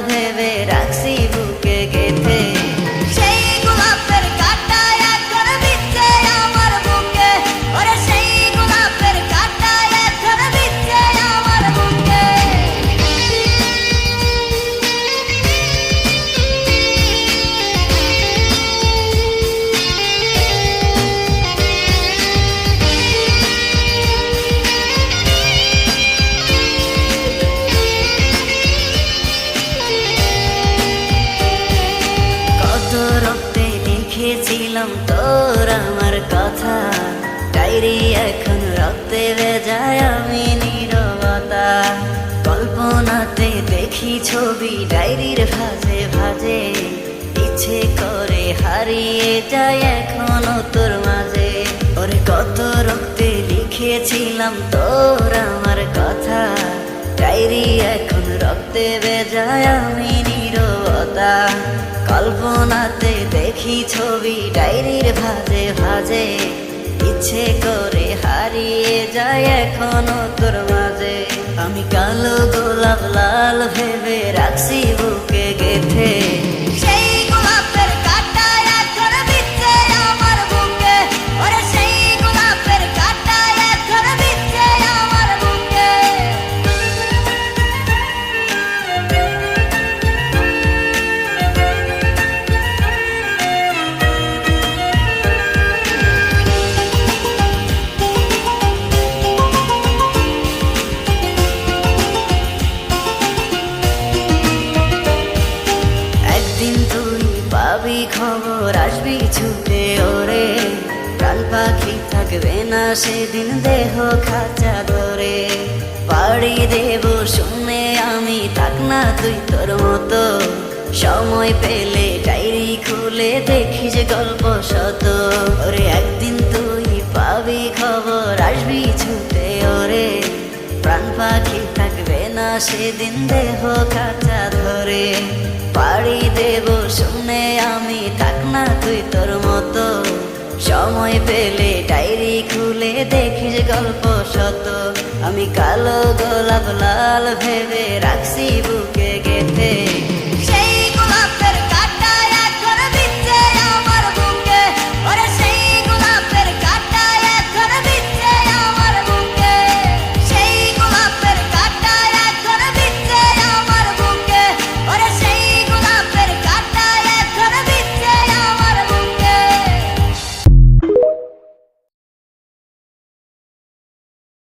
ভেবে রাখছি বুকে গেথে। সেই গোলাপের কাঁটা এখন বিচ্ছে আমার বুকে, ওরে সেই গোলাপের কাঁটা এখন বিচ্ছে আমার বুকে। রক্তে লিখেছিলাম তোর আমার কথা, ডায়েরি এখন রক্তে ভেজায় আমি নীরবতা। কল্পনাতে দেখি ছবি ডায়েরির ভাঁজে ভাঁজে, ইচ্ছে করে হারিয়ে যায় এখনো তোর মাঝে। ওরে কত রক্তে লিখেছিলাম তোর আমার কথা, ডায়েরি এখন রক্তে ভেজায় আমি নীরবতা। কল্পনাতে দেখি ছবি ডায়েরির ভাঁজে ভাঁজে, ইচ্ছে করে হারিয়ে যায় এখনো তোর মাঝে। আমি কালো গোলাপ লাল ভেবে রাখছি বুকে গেথে। সেই গোলাপের কাঁটা এখন বিচ্ছে আমার বুকে, ওরে সেই গোলাপের কাঁটা এখন বিচ্ছে আমার বুকে। পাবি খবর আসবি ছুটে ওরে, প্রাণ পাখি থাকবে না সেদিন দেহ খাঁচা ধরে। পাড়ি দেব শুনে আমি, থাক না তুই তোর মতো, সময় পেলে ডায়েরি খুলে দেখিস গল্প শত। ওরে একদিন তুই পাবি খবর আসবি ছুটে ওরে, প্রাণ পাখি থাকবে না সেদিন দেহ খাঁচা ধরে। পাড়ি দেব শুনে আমি, থাক না তুই তোর মতো, সময় পেলে ডায়েরি খুলে দেখিস গল্প শত। আমি কালো গোলাপ লাল ভেবে রাখছি বুকে